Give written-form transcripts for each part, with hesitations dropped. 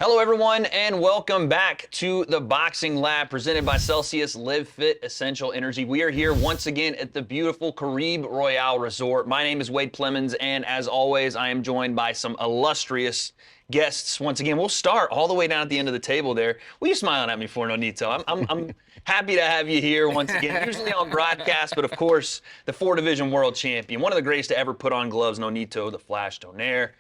Hello, everyone, and welcome back to the Boxing Lab presented by Celsius Live Fit Essential Energy. We are here once again at the beautiful Caribe Royale Resort. My name is Wade Plemons, and as always, I am joined by some illustrious guests. Once again, we'll start all the way down at the end of the table there. What are you smiling at me for, Nonito? I'm happy to have you here once again, usually on broadcast, but of course, the four-division world champion, one of the greatest to ever put on gloves, Nonito the Flash Donaire.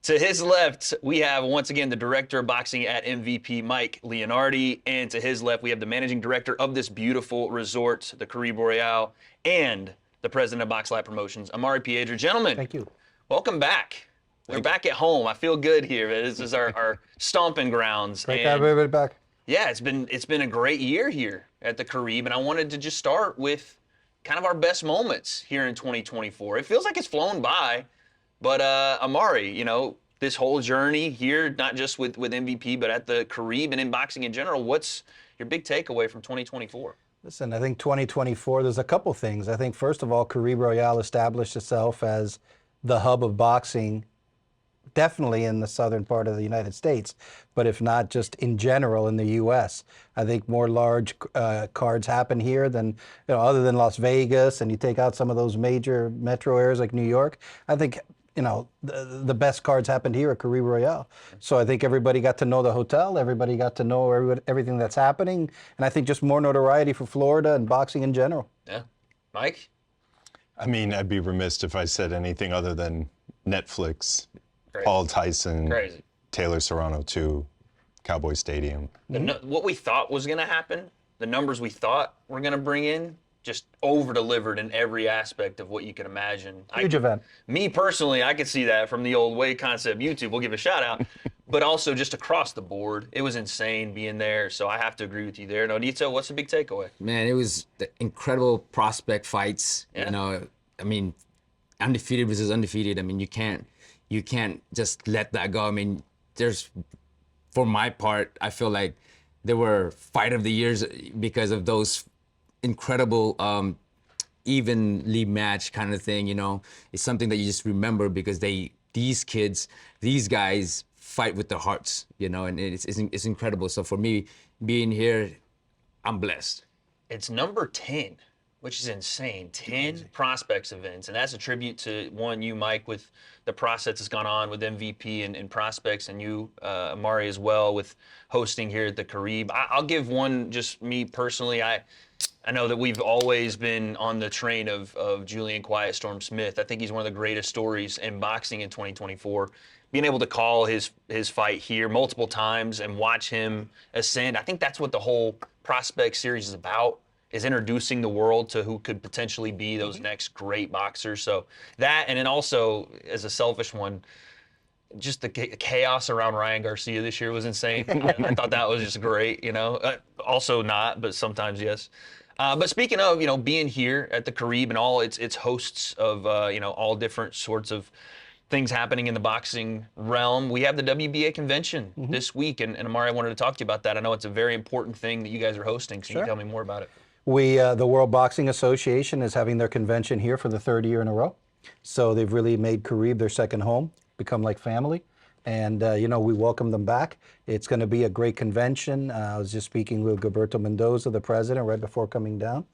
To his left, we have, once again, the director of boxing at MVP, Mike Leanardi. And to his left, we have the managing director of this beautiful resort, the Caribe Royale, and the president of Box Lab Promotions, Amaury Piedra. Gentlemen, thank you. Welcome back. We're back at home. I feel good here. This is our stomping grounds. Great to have everybody back. Yeah, it's been a great year here at the Caribe, and I wanted to just start with kind of our best moments here in 2024. It feels like it's flown by. But Amaury, you know, this whole journey here, not just with MVP, but at the Caribe and in boxing in general, what's your big takeaway from 2024? Listen, I think 2024, there's a couple things. I think, first of all, Caribe Royale established itself as the hub of boxing, definitely in the southern part of the United States, but if not just in general in the U.S. I think more large cards happen here than, other than Las Vegas, and you take out some of those major metro areas like New York. I think the best cards happened here at Caribe Royale. So I think everybody got to know the hotel, everybody got to know everything that's happening, and I think just more notoriety for Florida and boxing in general. Yeah. Mike? I mean, I'd be remiss if I said anything other than Netflix, Crazy. Paul Tyson, Crazy. Taylor Serrano to Cowboy Stadium. What we thought was going to happen, the numbers we thought were going to bring in, just over-delivered in every aspect of what you can imagine. Huge event. Me personally, I could see that from the old Wade Concept YouTube. We'll give a shout out. But also just across the board, it was insane being there. So I have to agree with you there. Nonito, what's the big takeaway? Man, it was the incredible prospect fights. Yeah. I mean, undefeated versus undefeated. I mean, you can't just let that go. I mean, for my part, I feel like there were fight of the years because of those incredible, evenly matched kind of thing. It's something that you just remember because these guys fight with their hearts, and it's incredible. So for me, being here, I'm blessed. It's number 10, which is insane. 10 prospects events, and that's a tribute to you, Mike, with the process that's gone on with MVP and prospects, and you, Amaury, as well, with hosting here at the Caribe. I'll give one, just me personally. I know that we've always been on the train of Julian Quiet Storm Smith. I think he's one of the greatest stories in boxing in 2024. Being able to call his fight here multiple times and watch him ascend, I think that's what the whole Prospect Series is about, is introducing the world to who could potentially be those next great boxers. So that, and then also, as a selfish one, just the chaos around Ryan Garcia this year was insane. I thought that was just great, Also not, but sometimes yes. But speaking of, being here at the Caribe and all its hosts of, all different sorts of things happening in the boxing realm, we have the WBA convention this week. And Amaury, I wanted to talk to you about that. I know it's a very important thing that you guys are hosting. So Sure. You tell me more about it. The World Boxing Association is having their convention here for the third year in a row. So they've really made Caribe their second home, become like family. And, we welcome them back. It's going to be a great convention. I was just speaking with Gilberto Mendoza, the president, right before coming down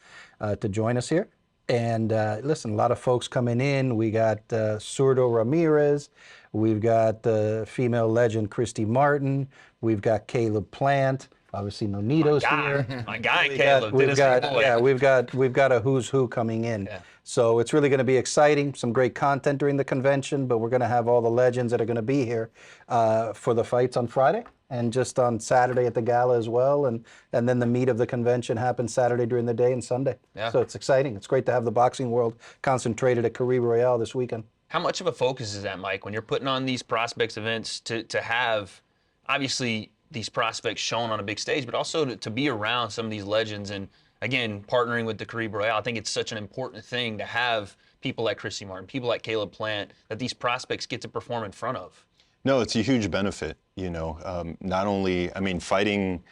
to join us here. And listen, a lot of folks coming in. We got Zurdo Ramirez. We've got the female legend Christy Martin. We've got Caleb Plant. Obviously, Nonito's here. My guy, Caleb. We've got a who's who coming in. Yeah. So it's really going to be exciting. Some great content during the convention, but we're going to have all the legends that are going to be here for the fights on Friday and just on Saturday at the gala as well. And then the meat of the convention happens Saturday during the day and Sunday. Yeah. So it's exciting. It's great to have the boxing world concentrated at Caribe Royale this weekend. How much of a focus is that, Mike, when you're putting on these prospects events to have, obviously, these prospects shown on a big stage, but also to be around some of these legends and, again, partnering with the Caribe Royale? I think it's such an important thing to have people like Christy Martin, people like Caleb Plant, that these prospects get to perform in front of. No, it's a huge benefit, Not only, fighting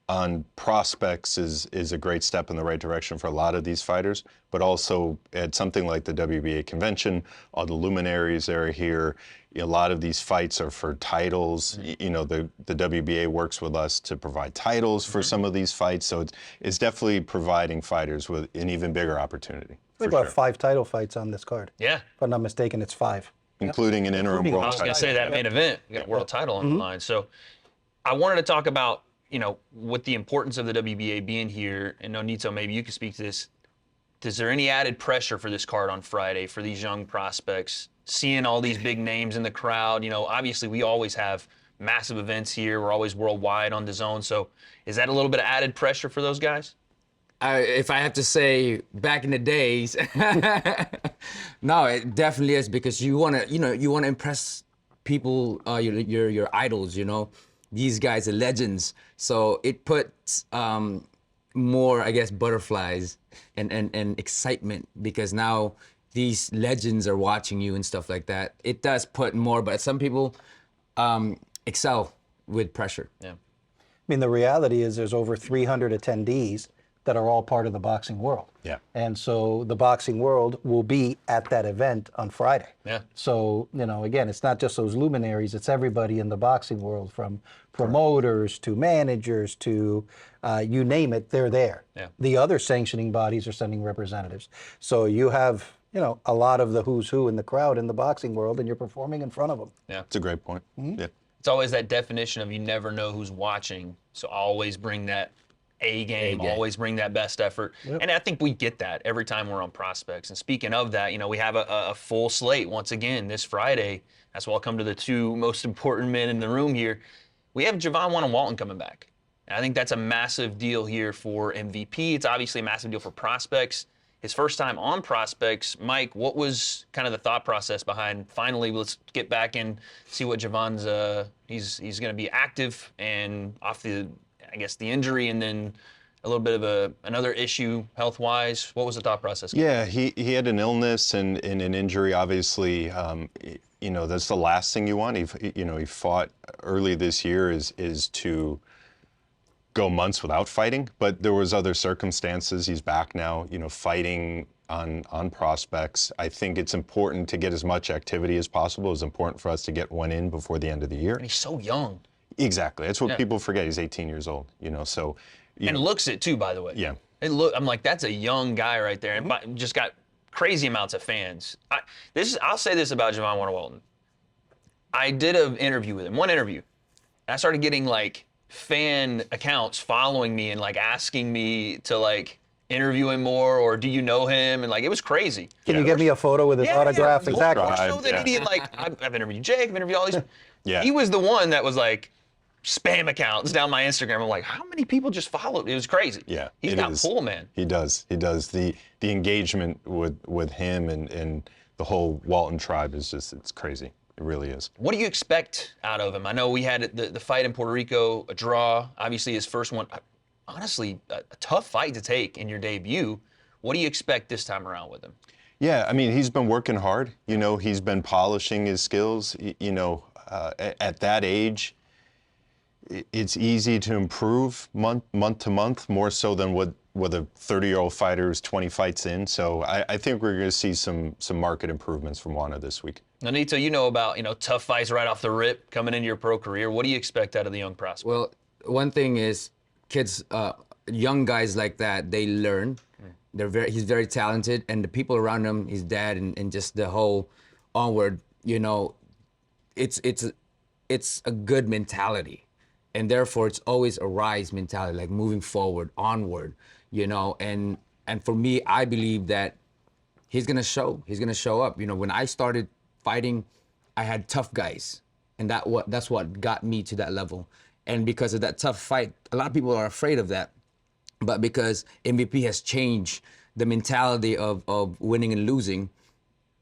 on prospects is a great step in the right direction for a lot of these fighters, but also at something like the WBA convention, all the luminaries that are here. A lot of these fights are for titles. You know, the WBA works with us to provide titles for some of these fights, so it's definitely providing fighters with an even bigger opportunity. We've got 5 title fights on this card. Yeah. If I'm not mistaken, it's 5. Including an interim Including world I was title. going to say that main event, we got a world title on the line. So I wanted to talk about, you know, with the importance of the WBA being here, and Nonito, maybe you could speak to this. Is there any added pressure for this card on Friday for these young prospects? Seeing all these big names in the crowd, you know, obviously we always have massive events here. We're always worldwide on the zone. So is that a little bit of added pressure for those guys? If I have to say, back in the days, no, it definitely is, because you want to impress people, your idols, you know, these guys are legends. So it puts more, I guess, butterflies and excitement, because now these legends are watching you and stuff like that. It does put more, but some people excel with pressure. Yeah. I mean, the reality is there's over 300 attendees that are all part of the boxing world. Yeah. And so the boxing world will be at that event on Friday. Yeah. So, you know, again, it's not just those luminaries, it's everybody in the boxing world, from promoters to managers to you name it, they're there. Yeah. The other sanctioning bodies are sending representatives. So you have, you know, a lot of the who's who in the crowd in the boxing world, and you're performing in front of them. Yeah. It's a great point. Yeah. It's always that definition of you never know who's watching. So always bring that A game, always bring that best effort. Yep. And I think we get that every time we're on Prospects. And speaking of that, you know, we have a full slate once again this Friday. That's why I'll come to the 2 most important men in the room here. We have Javon Wanna Walton coming back. And I think that's a massive deal here for MVP. It's obviously a massive deal for Prospects. His first time on Prospects. Mike, what was kind of the thought process behind finally let's get back and see what Javon's he's going to be active and off the, I guess, the injury, and then a little bit of another issue health-wise. What was the thought process? Yeah, he had an illness and an injury. Obviously, you know, that's the last thing you want. He fought early this year is to go months without fighting, but there was other circumstances. He's back now, you know, fighting on Prospects. I think it's important to get as much activity as possible. It's important for us to get one in before the end of the year. And he's so young. Exactly. That's what people forget. He's 18 years old, you know, so. And looks it too, by the way. Yeah. I'm like, that's a young guy right there, and just got crazy amounts of fans. I'll say this about Javon Wanna Walton. I did an interview with him, one interview. And I started getting like fan accounts following me and like asking me to like interview him more, or do you know him? And like, it was crazy. Can you get me a photo with his autograph? Exactly. Or show that idiot, like, I've interviewed Jake, I've interviewed all these. Yeah. He was the one that was like, spam accounts down my Instagram. I'm like, how many people just followed? It was crazy. Yeah, He's it got is. pull, man. He does. The engagement with him and the whole Walton tribe is just, it's crazy. It really is. What do you expect out of him? I know we had the fight in Puerto Rico, a draw. Obviously, his first one, honestly, a tough fight to take in your debut. What do you expect this time around with him? Yeah, I mean, he's been working hard. You know, he's been polishing his skills. You know, at that age, it's easy to improve month to month, more so than what a 30-year-old fighter is 20 fights in. So I think we're going to see some market improvements from Wanna this week. Nonito, you know about tough fights right off the rip coming into your pro career. What do you expect out of the young prospect? Well, one thing is, kids, young guys like that, they learn. He's very talented, and the people around him, his dad, and just the whole onward, you know, it's a good mentality, and therefore it's always a rise mentality, like moving forward, onward, you know. And for me, I believe that he's gonna show up. You know, when I started fighting, I had tough guys, and that's what got me to that level. And because of that tough fight, a lot of people are afraid of that. But because MVP has changed the mentality of winning and losing,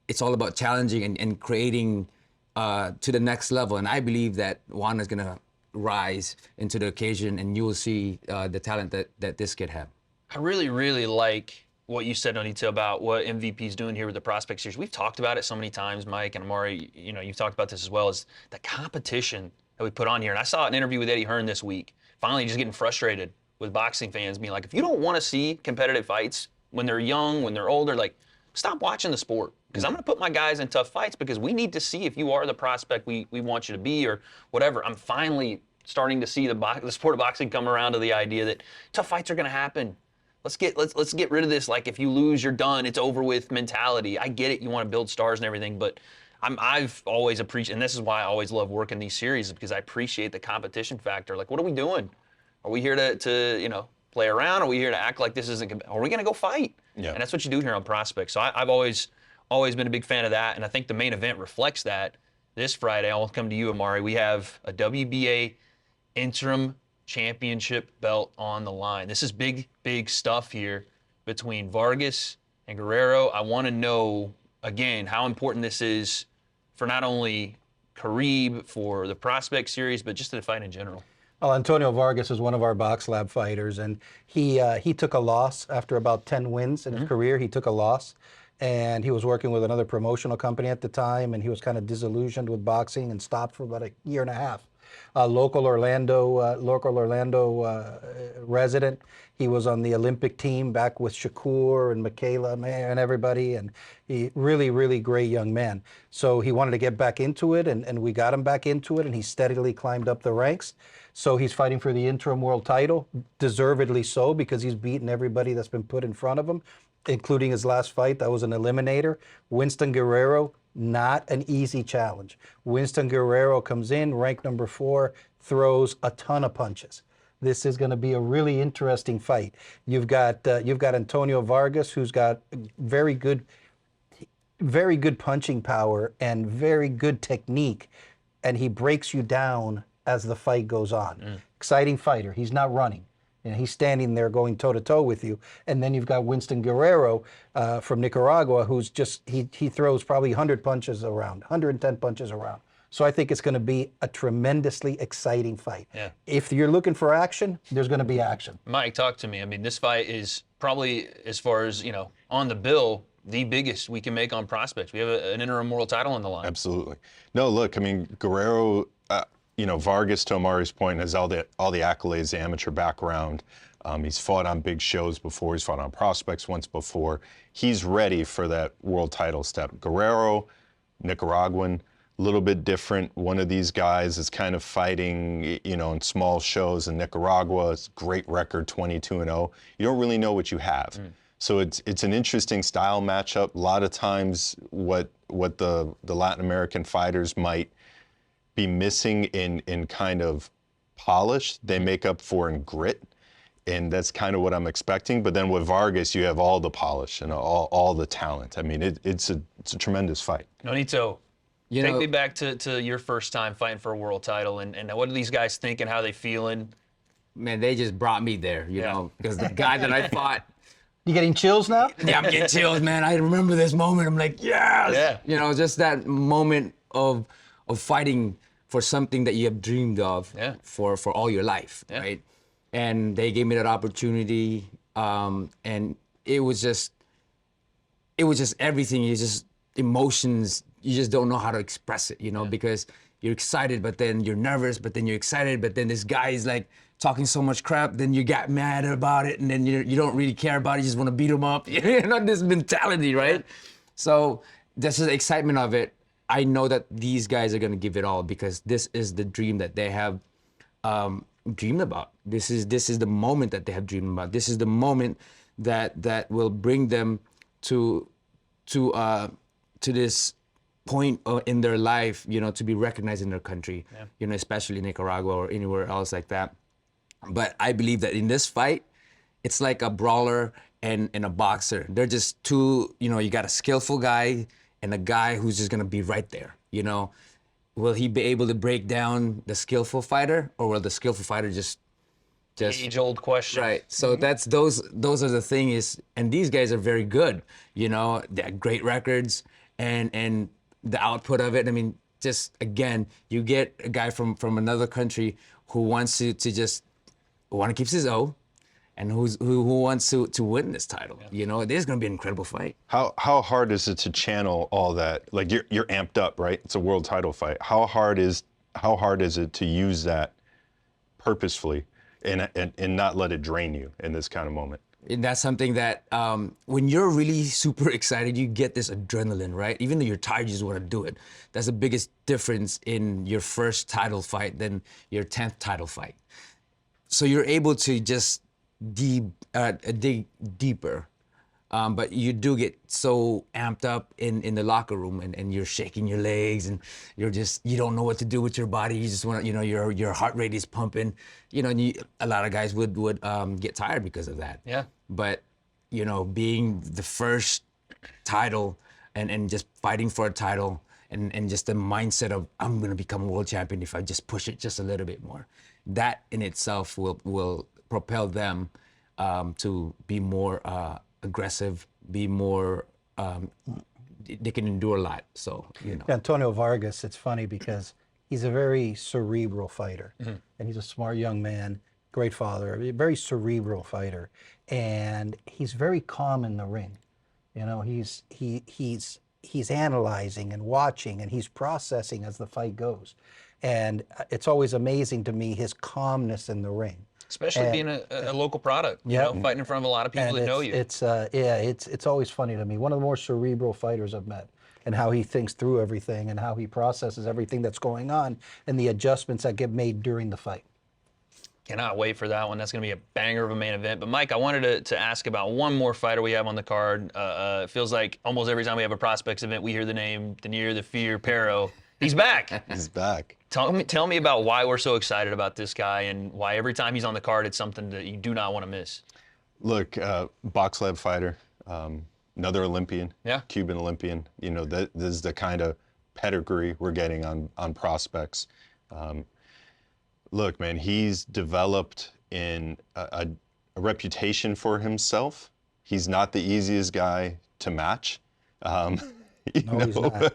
it's all about challenging and creating to the next level. And I believe that Wanna's gonna rise into the occasion, and you will see the talent that this kid have. I really, really like what you said, Nonito, about what MVP's doing here with the Prospect Series. We've talked about it so many times, Mike and Amaury. You know, you've talked about this as well, is the competition that we put on here. And I saw an interview with Eddie Hearn this week, finally just getting frustrated with boxing fans being like, if you don't want to see competitive fights when they're young, when they're older, like, stop watching the sport. Because I'm going to put my guys in tough fights because we need to see if you are the prospect we want you to be or whatever. I'm finally starting to see the sport of boxing come around to the idea that tough fights are going to happen. Let's get rid of this, like, if you lose, you're done, it's over with mentality. I get it, you want to build stars and everything, but I've always appreciated, and this is why I always love working these series, because I appreciate the competition factor. Like, what are we doing? Are we here to play around? Are we here to act like this isn't? Are we going to go fight? Yeah. And that's what you do here on Prospects. So I've always been a big fan of that, and I think the main event reflects that. This Friday, I'll come to you, Amaury. We have a WBA interim championship belt on the line. This is big, big stuff here between Vargas and Guerrero. I want to know, again, how important this is for not only Caribe, for the Prospect Series, but just the fight in general. Well, Antonio Vargas is one of our Box Lab fighters, and he took a loss after about 10 wins in his career. He took a loss, and he was working with another promotional company at the time, and he was kind of disillusioned with boxing and stopped for about a year and a half. Local Orlando resident. He was on the Olympic team back with Shakur and Michaela and everybody, and he really, really great young man. So he wanted to get back into it, and we got him back into it, and he steadily climbed up the ranks. So he's fighting for the interim world title, deservedly so, because he's beaten everybody that's been put in front of him, including his last fight. That was an eliminator. Winston Guerrero, not an easy challenge. Winston Guerrero comes in, ranked number 4, throws a ton of punches. This is going to be a really interesting fight. You've got Antonio Vargas, who's got very good punching power and very good technique, and he breaks you down as the fight goes on. Exciting fighter. He's not running. And he's standing there going toe-to-toe with you. And then you've got Winston Guerrero from Nicaragua, who's just, he throws probably 100 punches around, 110 punches around. So I think it's going to be a tremendously exciting fight. Yeah. If you're looking for action, there's going to be action. Mike, talk to me. I mean, this fight is probably, as far as, on the bill, the biggest we can make on Prospects. We have an interim world title on the line. Absolutely. No, look, I mean, Guerrero, Vargas, to Amaury's point, has all the accolades, the amateur background. He's fought on big shows before. He's fought on Prospects once before. He's ready for that world title step. Guerrero, Nicaraguan, a little bit different. One of these guys is kind of fighting, in small shows in Nicaragua. It's a great record, 22-0. You don't really know what you have. So it's an interesting style matchup. A lot of times what the Latin American fighters might be missing in kind of polish, they make up for in grit. And that's kind of what I'm expecting. But then with Vargas, you have all the polish and all the talent. I mean, it's a tremendous fight. Nonito, take me back to your first time fighting for a world title, and what are these guys thinking, how they feeling? Man, they just brought me there, because the guy that I fought. You getting chills now? Yeah, I'm getting chills, man. I remember this moment. I'm like, yes! Yeah. Just that moment of fighting for something that you have dreamed of for all your life, right? And they gave me that opportunity, and it was just everything. You just emotions. You just don't know how to express it, because you're excited, but then you're nervous, but then you're excited, but then this guy is like talking so much crap, then you got mad about it, and then you don't really care about it. You just want to beat him up. This mentality, right? So this is the excitement of it. I know that these guys are going to give it all because this is the dream that they have dreamed about. This is the moment that they have dreamed about. This is the moment that will bring them to this point in their life, to be recognized in their country, especially Nicaragua or anywhere else like that. But I believe that in this fight, it's like a brawler and a boxer. They're just two, you got a skillful guy and a guy who's just gonna be right there, Will he be able to break down the skillful fighter, or will the skillful fighter just Age-old question. Right. So that's those are the things, and these guys are very good. They have great records and the output of it. I mean, just again, you get a guy from another country who wants to keep his O, and who wants to win this title. This is gonna be an incredible fight. How hard is it to channel all that? Like you're amped up, right? It's a world title fight. How hard is it to use that purposefully? and not let it drain you in this kind of moment. And that's something that when you're really super excited, you get this adrenaline, right? Even though you're tired, you just want to do it. That's the biggest difference in your first title fight than your 10th title fight. So you're able to just dig deeper. But you do get so amped up in the locker room, and you're shaking your legs, and you don't know what to do with your body. You just want to, your heart rate is pumping, and a lot of guys would get tired because of that. Yeah. But, being the first title and just fighting for a title and just the mindset of, I'm going to become world champion if I just push it just a little bit more. That in itself will propel them to be more aggressive, be more, they can endure a lot. So, Antonio Vargas, it's funny because he's a very cerebral fighter, and he's a smart young man, great father, a very cerebral fighter, and he's very calm in the ring. He's analyzing and watching, and he's processing as the fight goes. And it's always amazing to me, his calmness in the ring. Especially being a local product, fighting in front of a lot of people that know you. It's always funny to me. One of the more cerebral fighters I've met, and how he thinks through everything and how he processes everything that's going on and the adjustments that get made during the fight. Cannot wait for that one. That's going to be a banger of a main event. But Mike, I wanted to ask about one more fighter we have on the card. It feels like almost every time we have a prospects event, we hear the name Donaire, the Fear, Pero. He's back. He's back. Tell me about why we're so excited about this guy and why every time he's on the card, it's something that you do not want to miss. Look, box lab fighter, another Olympian, Cuban Olympian. This is the kind of pedigree we're getting on prospects. Look, man, he's developed in a reputation for himself. He's not the easiest guy to match. He's not.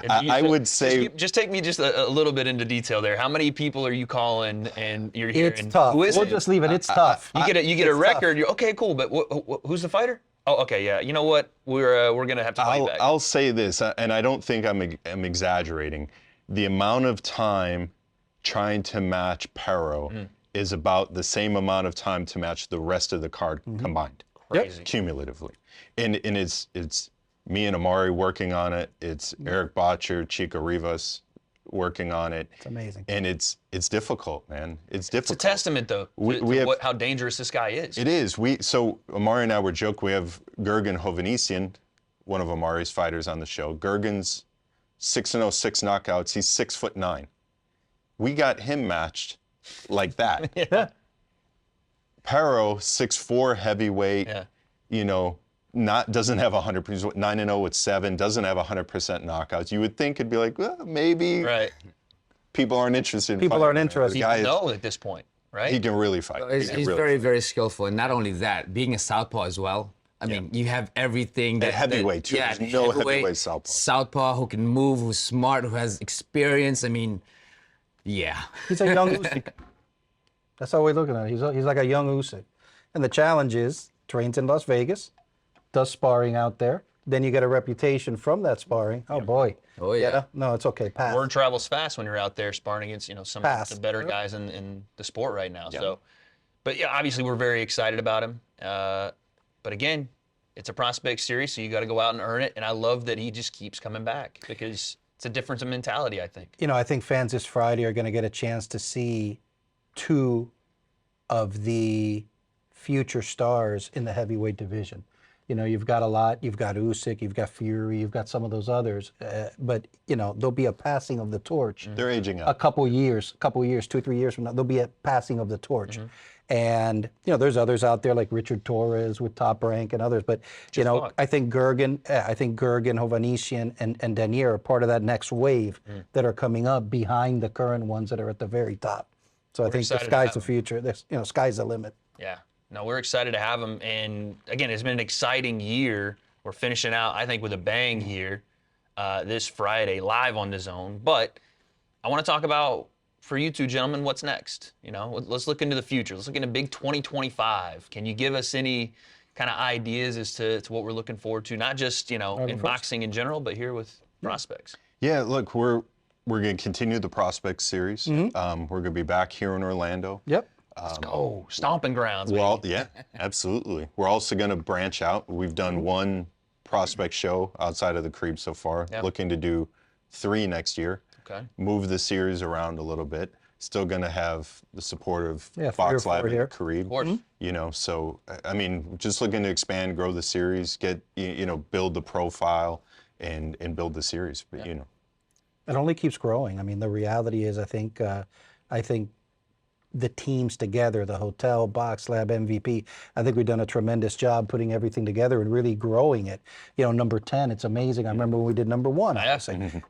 I would say just take me just a little bit into detail there. How many people are you calling and you're hearing? It's tough. Who is We'll it? just leave it. It's tough. You get a record. Tough. You're okay, cool. But who's the fighter? Oh, okay, yeah. You know what? We're gonna have to fight back. I'll say this, and I don't think I'm exaggerating. The amount of time trying to match Pero is about the same amount of time to match the rest of the card combined, cumulatively. And it's me and Amaury working on it. It's Eric Botcher, Chico Rivas working on it. It's amazing. And it's difficult, man. It's difficult. It's a testament, though, to how dangerous this guy is. It is. So Amaury and I were joking. We have Gergen Hovhannisyan, one of Amaury's fighters on the show. Gergen's 6-0, 6 knockouts. He's 6'9". We got him matched like that. Yeah. Pero, 6'4", heavyweight. Yeah. Doesn't have 100%, 9-0 with 7, doesn't have 100% knockouts. You would think it'd be like, well, maybe people aren't interested. People aren't interested. People know at this point, right? He can really fight. He's very, very skillful. And not only that, being a southpaw as well. I mean, you have everything. That heavyweight, too. Yeah, There's no heavyweight southpaw. Southpaw who can move, who's smart, who has experience. I mean, yeah. He's a young Usyk. That's how we're looking at it. He's like a young Usyk. And the challenge is, trains in Las Vegas, does sparring out there. Then you get a reputation from that sparring. Oh, boy. Oh, yeah. No, it's okay. Pass. Word travels fast when you're out there sparring against, some Pass. of the better guys in the sport right now. So, but yeah, obviously we're very excited about him. But again, it's a prospect series, so you got to go out and earn it. And I love that he just keeps coming back because it's a difference in mentality, I think. I think fans this Friday are going to get a chance to see two of the future stars in the heavyweight division. You've got a lot. You've got Usyk, you've got Fury, you've got some of those others. But, there'll be a passing of the torch. They're aging up. A couple years, 2-3 years from now, there'll be a passing of the torch. And, there's others out there like Richard Torres with Top Rank and others. But, I think Gergen, Hovhannisyan, and Donaire are part of that next wave that are coming up behind the current ones that are at the very top. So I think the sky's the future. Sky's the limit. Yeah. No, we're excited to have him. And again, it's been an exciting year. We're finishing out, I think, with a bang here this Friday, live on DAZN. But I want to talk about, for you two gentlemen, what's next? Let's look into the future. Let's look into big 2025. Can you give us any kind of ideas as to what we're looking forward to? Not just, in boxing in general, but here with prospects. Yeah, look, we're going to continue the prospects series. We're going to be back here in Orlando. Yep. Let's go. Stomping grounds. Well, baby. yeah, absolutely. We're also going to branch out. We've done one prospect show outside of the Caribe so far, Yep. looking to do 3 next year. Okay. Move the series around a little bit. Still going to have the support of 3 or Fox 4 Lab and here. the Caribe. Of course. You know, so I mean, just looking to expand, grow the series, get build the profile, and build the series. But you know, It only keeps growing. I mean, the reality is, I think the teams together, the hotel, box lab, MVP, I think we've done a tremendous job putting everything together and really growing it. You know, number 10, it's amazing. I remember when we did number 1,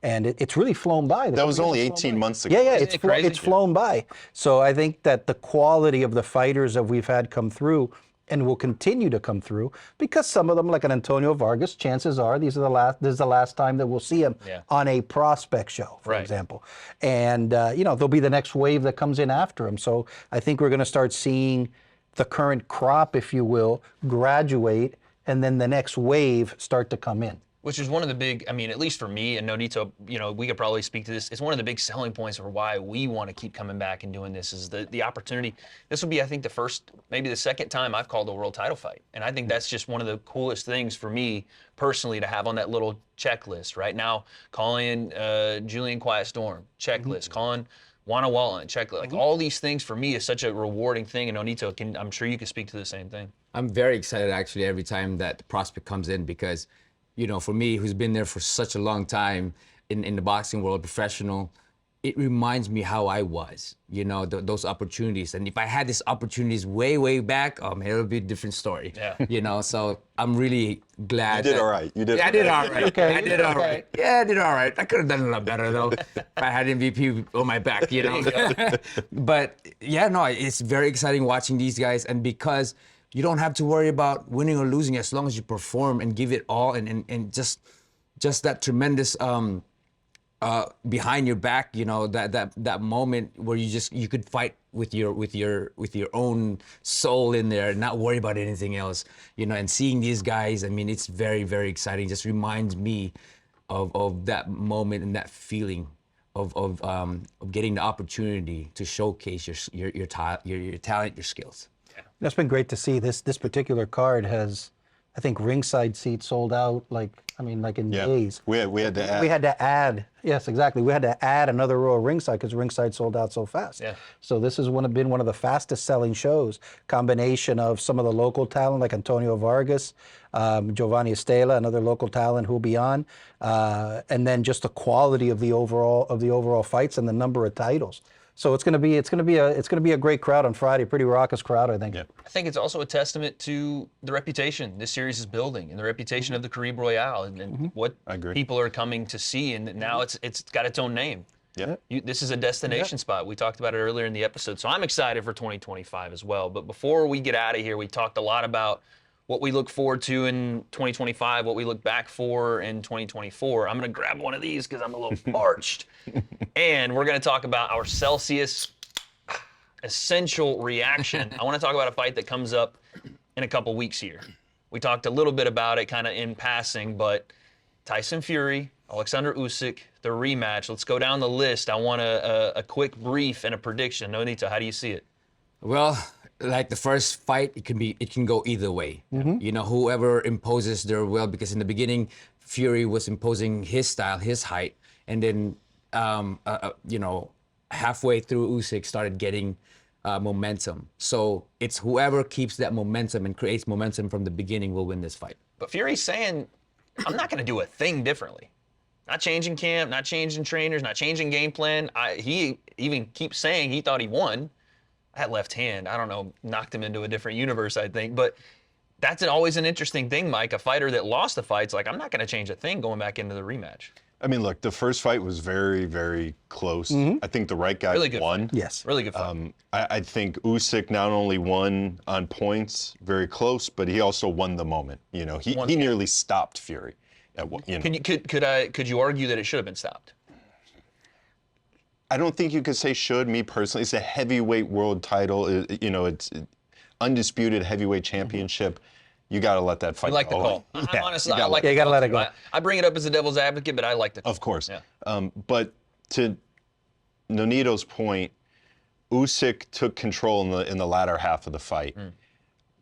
and it's really flown by. that was only 18 months ago. Yeah, Isn't it crazy? it's flown by. So I think that the quality of the fighters that we've had come through and will continue to come through, because some of them, like an Antonio Vargas, chances are this is the last time that we'll see him on a prospect show, for example. And there'll be the next wave that comes in after him. So I think we're going to start seeing the current crop, if you will, graduate, and then the next wave start to come in. Which is one of the big, I mean, at least for me and Nonito, we could probably speak to this. It's one of the big selling points for why we want to keep coming back and doing this is the opportunity. This will be, I think, the first, maybe the second time I've called a world title fight. And I think that's just one of the coolest things for me personally to have on that little checklist. Right now, calling Julian Quiet Storm, checklist, calling Wanna Walton, checklist. Like all these things for me is such a rewarding thing. And Nonito, I'm sure you can speak to the same thing. I'm very excited actually every time that the prospect comes in because, for me, who's been there for such a long time in the boxing world, professional, it reminds me how I was, those opportunities. And if I had these opportunities way, way back, it would be a different story. Yeah. So I'm really glad. You did all right. You did. I did all right. Okay. I did all right. Yeah, I did all right. I could have done a lot better though if I had MVP on my back, But it's very exciting watching these guys, and because you don't have to worry about winning or losing as long as you perform and give it all, and just that tremendous behind your back, that moment where you could fight with your own soul in there and not worry about anything else, and seeing these guys, I mean, it's very, very exciting. Just reminds me of that moment and that feeling of getting the opportunity to showcase your talent, your skills. That's been great to see. This particular card has, I think, ringside seats sold out in days. We had to add. We had to add. Yes, exactly. We had to add another row of ringside because ringside sold out so fast. Yeah. So this has been one of the fastest selling shows. Combination of some of the local talent like Antonio Vargas, Giovanni Estela, another local talent who'll be on, and then just the quality of the overall fights and the number of titles. So it's going to be a great crowd on Friday. Pretty raucous crowd, I think. Yeah. I think it's also a testament to the reputation this series is building and the reputation of the Caribe Royale and what I agree. people are coming to see. And now it's got its own name. Yeah. This is a destination spot. We talked about it earlier in the episode. So I'm excited for 2025 as well. But before we get out of here, we talked a lot about what we look forward to in 2025, what we look back for in 2024. I'm going to grab one of these because I'm a little parched. And we're going to talk about our Celsius essential reaction. I want to talk about a fight that comes up in a couple weeks here. We talked a little bit about it kind of in passing, but Tyson Fury, Oleksander Usyk, the rematch. Let's go down the list. I want a quick brief and a prediction. Nonito, how do you see it? Well, like the first fight, it can go either way. Whoever imposes their will, because in the beginning, Fury was imposing his style, his height, and then halfway through, Usyk started getting momentum. So it's whoever keeps that momentum and creates momentum from the beginning will win this fight. But Fury's saying, I'm not going to do a thing differently. Not changing camp, not changing trainers, not changing game plan. He even keeps saying he thought he won. That left hand, I don't know, knocked him into a different universe, I think. But that's always an interesting thing, Mike. A fighter that lost the fight's like, I'm not going to change a thing going back into the rematch. I mean, look, the first fight was very, very close. I think the right guy Really good won. fight. Yes. Really good fight. I think Usyk not only won on points, very close, but he also won the moment. He nearly stopped Fury. Could you argue that it should have been stopped? I don't think you could say should. Me personally, it's a heavyweight world title. It's undisputed heavyweight championship. You got to let that fight I like the go. call. Yeah, Honestly, you I like you the gotta call let it too. go. I bring it up as a devil's advocate, but I like the call. Of course. Yeah. But to Nonito's point, Usyk took control in the latter half of the fight.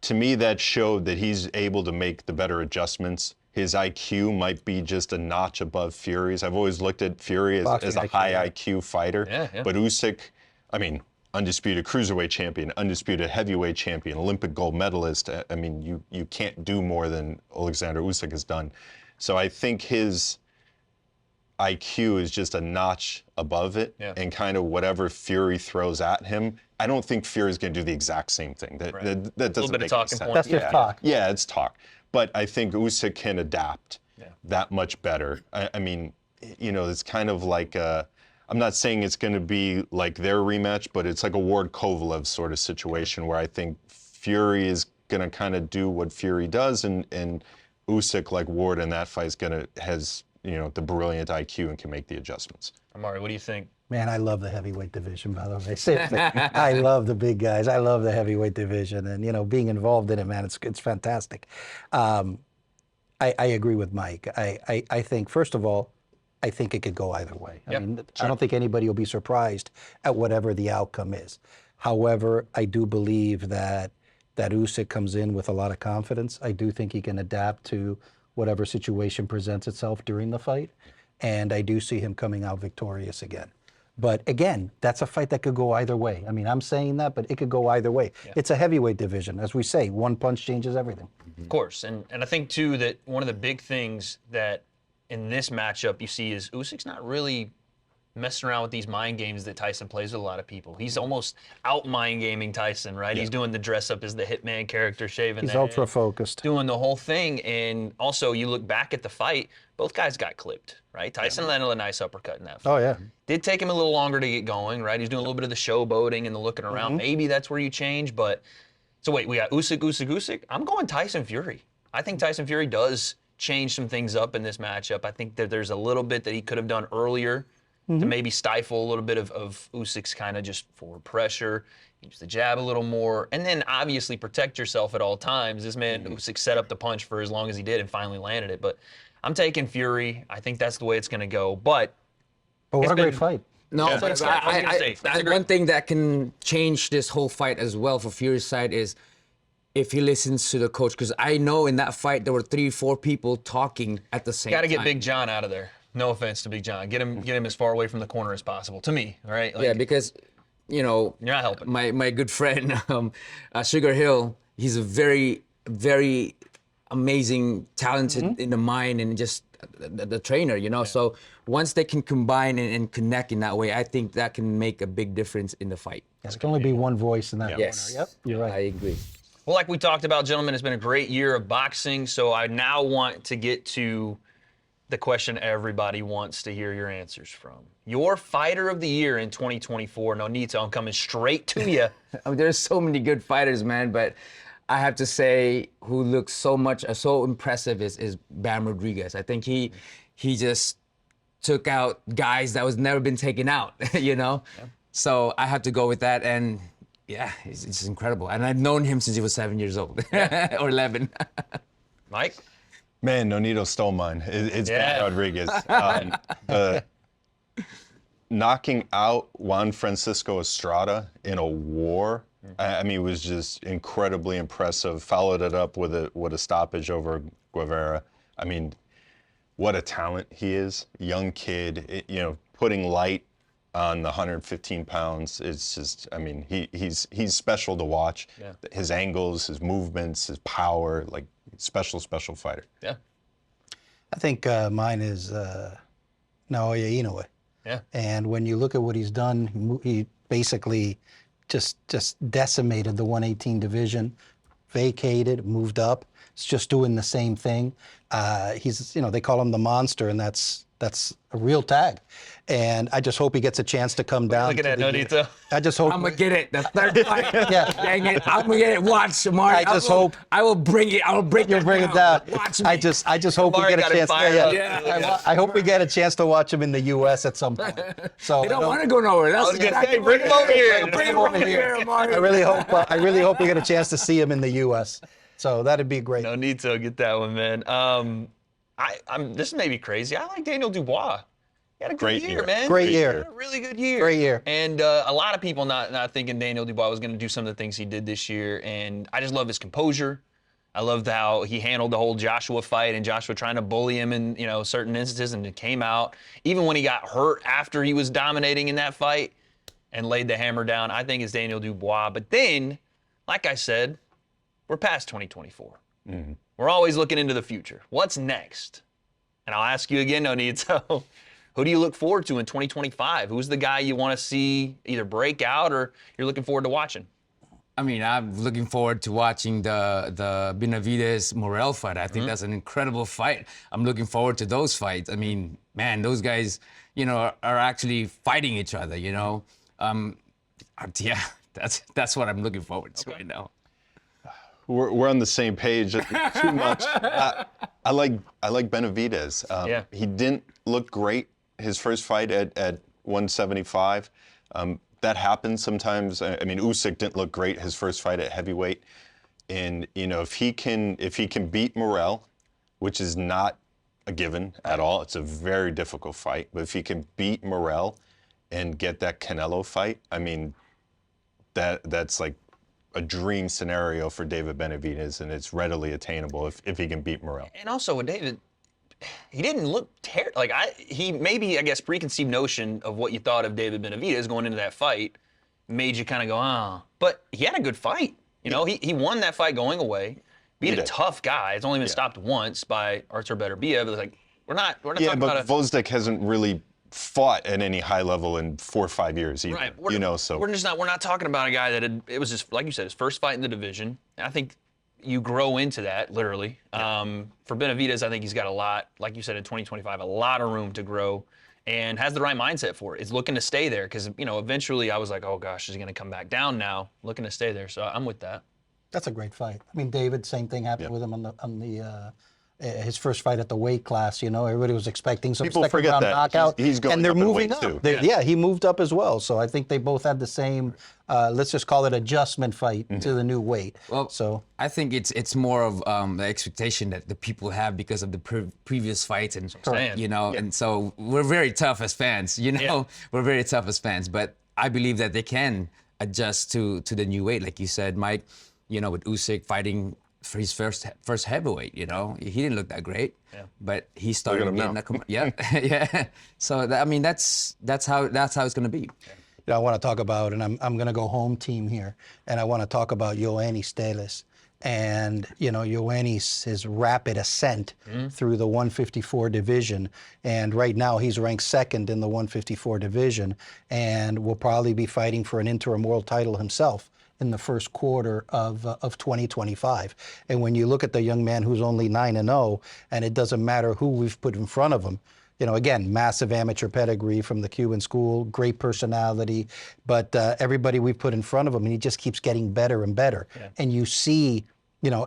To me, that showed that he's able to make the better adjustments. His IQ might be just a notch above Fury's. I've always looked at Fury as a high IQ fighter, but Usyk, I mean, undisputed cruiserweight champion, undisputed heavyweight champion, Olympic gold medalist. I mean, you can't do more than Oleksander Usyk has done. So I think his IQ is just a notch above it, and kind of whatever Fury throws at him. I don't think Fury's going to do the exact same thing. That doesn't a little bit make of any talking sense. point. That's just talk. Yeah, it's talk. But I think Usyk can adapt that much better. I mean, you know, it's kind of like I'm not saying it's going to be like their rematch, but it's like a Ward Kovalev sort of situation where I think Fury is going to kind of do what Fury does, and Usyk, like Ward in that fight, has you know, the brilliant IQ and can make the adjustments. Amaury, what do you think? Man, I love the heavyweight division, by the way. Seriously, I love the big guys. I love the heavyweight division, and you know, being involved in it, man, it's fantastic. I agree with Mike. I think, first of all, I think it could go either way. I mean, I don't think anybody will be surprised at whatever the outcome is. However, I do believe that Usyk comes in with a lot of confidence. I do think he can adapt to whatever situation presents itself during the fight, and I do see him coming out victorious again. But again, that's a fight that could go either way. I mean, I'm saying that, but it could go either way. It's a heavyweight division. As we say, one punch changes everything. Of course. And I think, too, that one of the big things that in this matchup you see is Usyk's not really messing around with these mind games that Tyson plays with a lot of people. He's almost out mind gaming Tyson, right? He's doing the dress up as the hitman character, shaving He's the ultra head, focused. doing the whole thing. And also, you look back at the fight, both guys got clipped, right? Tyson landed a nice uppercut in that fight. Oh, yeah. Did take him a little longer to get going, right? He's doing a little bit of the showboating and the looking around. Maybe that's where you change, but so wait, we got Usyk. I'm going Tyson Fury. I think Tyson Fury does change some things up in this matchup. I think that there's a little bit that he could have done earlier to maybe stifle a little bit of Usyk's kind of just forward pressure, use the jab a little more, and then obviously protect yourself at all times. This man, Usyk, set up the punch for as long as he did and finally landed it. But I'm taking Fury. I think that's the way it's going to go. But what a been- great fight. No, Yeah, but that's what I was gonna say. That's a great- one thing that can change this whole fight as well for Fury's side is if he listens to the coach. Because I know in that fight there were 3-4 people talking at the same time. Got to get Big John out of there. No offense to Big John. Get him as far away from the corner as possible. To me, all right? Like, Yeah, because you know you're not helping. my good friend Sugar Hill. He's a very, very amazing, talented in the mind and just the trainer. You know, so once they can combine and connect in that way, I think that can make a big difference in the fight. There can only be one voice in that Yes. corner. Yep, you're right. I agree. Well, like we talked about, gentlemen, it's been a great year of boxing. So I now want to get to the question everybody wants to hear your answers from. Your fighter of the year in 2024. Nonito, I'm coming straight to you. I mean, there's so many good fighters, man, but I have to say who looks so impressive is Bam Rodriguez. I think he just took out guys that was never been taken out, you know? Yeah. So I have to go with that, and yeah, it's incredible. And I've known him since he was 7 years old, or 11. Mike? Man, Nonito stole mine. It's Bam Rodriguez. Knocking out Juan Francisco Estrada in a war, I mean, it was just incredibly impressive. Followed it up with a stoppage over Guerrero. I mean, what a talent he is. Young kid, you know, putting light on the 115 pounds. It's just, I mean, he's special to watch. Yeah. His angles, his movements, his power, like special fighter. Yeah. I think mine is Naoya Inoue. Yeah. And when you look at what he's done, he basically just decimated the 118 division, vacated, moved up. It's just doing the same thing. He's, you know, they call him the monster, and that's a real tag. And I just hope he gets a chance to come down. Look at that, Nonito. I just hope. I'm gonna get it. The third fight. Yeah. Dang it. I'm gonna get it. Watch, Amaury. I just hope. I will bring it. I will break You'll bring it down. Watch me. I just hope we Amaury get a got him chance. fired Yeah. I hope we get a chance to watch him in the U.S. at some point. So They don't want to go nowhere. That's I was gonna say, bring him over here. Bring him over here, Amaury. I really hope we get a chance to see him in the U.S. So that'd be great. Nonito, get that one, man. This may be crazy. I like Daniel Dubois. He had a good Great year, year. man. Great He year. had a really good year. Great year. And a lot of people not thinking Daniel Dubois was going to do some of the things he did this year. And I just love his composure. I loved how he handled the whole Joshua fight and Joshua trying to bully him in certain instances, and it came out. Even when he got hurt after he was dominating in that fight and laid the hammer down, I think it's Daniel Dubois. But then, like I said, we're past 2024. Mm-hmm. We're always looking into the future. What's next? And I'll ask you again, Nonito, who do you look forward to in 2025? Who's the guy you want to see either break out or you're looking forward to watching? I mean, I'm looking forward to watching the Benavidez-Morel fight. I think that's an incredible fight. I'm looking forward to those fights. I mean, man, those guys, are actually fighting each other, Yeah, that's what I'm looking forward to right now. We're on the same page. Too much. I like Benavidez. Yeah. He didn't look great his first fight at 175. That happens sometimes. I mean, Usyk didn't look great his first fight at heavyweight. And if he can beat Morel, which is not a given at all, it's a very difficult fight. But if he can beat Morel and get that Canelo fight, I mean, that's like a dream scenario for David Benavidez, and it's readily attainable if he can beat Morel. And also with David, he didn't look terrible. Like he maybe, I guess, preconceived notion of what you thought of David Benavidez going into that fight made you kind of go, ah. But he had a good fight. He won that fight going away. Beat a tough guy. It's only been stopped once by Artur Beterbiev. But like we're not talking about Gvozdyk hasn't really fought at any high level in 4 or 5 years either. Right. We're not talking about a guy that it was just, like you said, his first fight in the division. And I think you grow into that, literally. Yeah. For Benavidez, I think he's got a lot, like you said, in 2025, a lot of room to grow and has the right mindset for it. It's looking to stay there because, eventually I was like, oh gosh, is he going to come back down now? Looking to stay there. So I'm with that. That's a great fight. I mean, David, same thing happened with him on his first fight at the weight class. Everybody was expecting some People second forget round that. knockout, He's going and they're up in moving weight, up. too. Yeah, he moved up as well. So I think they both had the same, let's just call it adjustment fight to the new weight. Well, so I think it's more of the expectation that the people have because of the previous fights, and and so we're very tough as fans. We're very tough as fans, but I believe that they can adjust to the new weight, like you said, Mike. With Usyk fighting for his first heavyweight, he didn't look that great, but he started getting yeah. So that's how it's gonna be. I want to talk about, and I'm going to go home team here, and I want to talk about Ioannis Stelis. And, Ioannis, his rapid ascent through the 154 division. And right now he's ranked second in the 154 division and will probably be fighting for an interim world title himself in the first quarter of 2025. And when you look at the young man who's only 9-0, and it doesn't matter who we've put in front of him, again, massive amateur pedigree from the Cuban school, great personality, but everybody we put in front of him, and he just keeps getting better and better. Yeah. And you see,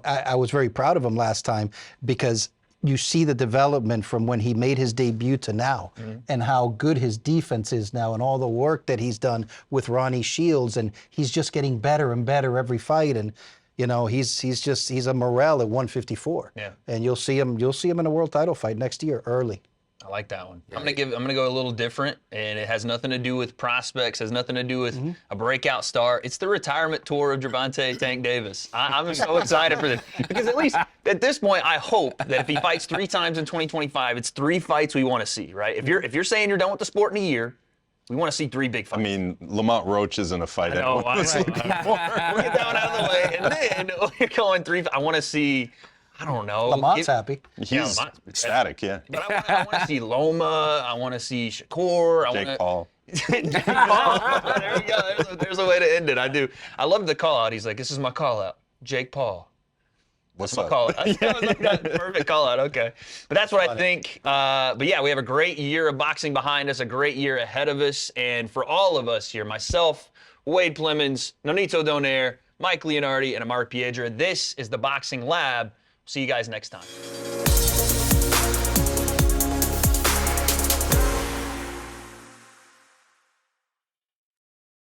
I was very proud of him last time because you see the development from when he made his debut to now and how good his defense is now and all the work that he's done with Ronnie Shields, and he's just getting better and better every fight. And he's a Morel at 154. Yeah. And you'll see him in a world title fight next year early. I like that one. Yeah. I'm gonna go a little different, and it has nothing to do with prospects, has nothing to do with a breakout star. It's the retirement tour of Gervonta Tank Davis. I'm so excited for this because at least at this point, I hope that if he fights 3 times in 2025, it's 3 fights we want to see. Right? If you're saying you're done with the sport in a year, we want to see 3 big fights. I mean, Lamont Roach isn't a fight anyone was looking for. We'll get that one out of the way, and then we're going 3. I want to see. I don't know. Lamont's happy. He's ecstatic, yeah. But I want to see Loma. I want to see Shakur. Jake Paul. Jake Paul. There we go. There's a way to end it. I do. I love the call out. He's like, this is my call out. Jake Paul. What's my call out. Perfect call out. Okay. But that's what I think. But yeah, we have a great year of boxing behind us, a great year ahead of us. And for all of us here, myself, Wade Plemons, Nonito Donaire, Mike Leanardi, and Amaury Piedra, this is the Boxing Lab. See you guys next time.